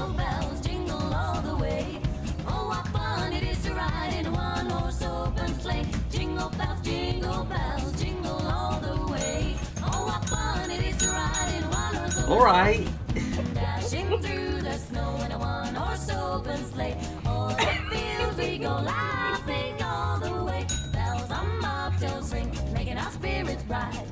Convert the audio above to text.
jingle bells, jingle all the way. Oh, what fun it is to ride in a one-horse open sleigh. Jingle bells, jingle all the way. Oh, what fun it is to ride in a one-horse open sleigh. All right. Dashing through the snow in a one-horse open sleigh. O'er the fields we go laughing all the way. Bells on bobtails ring, making our spirits bright.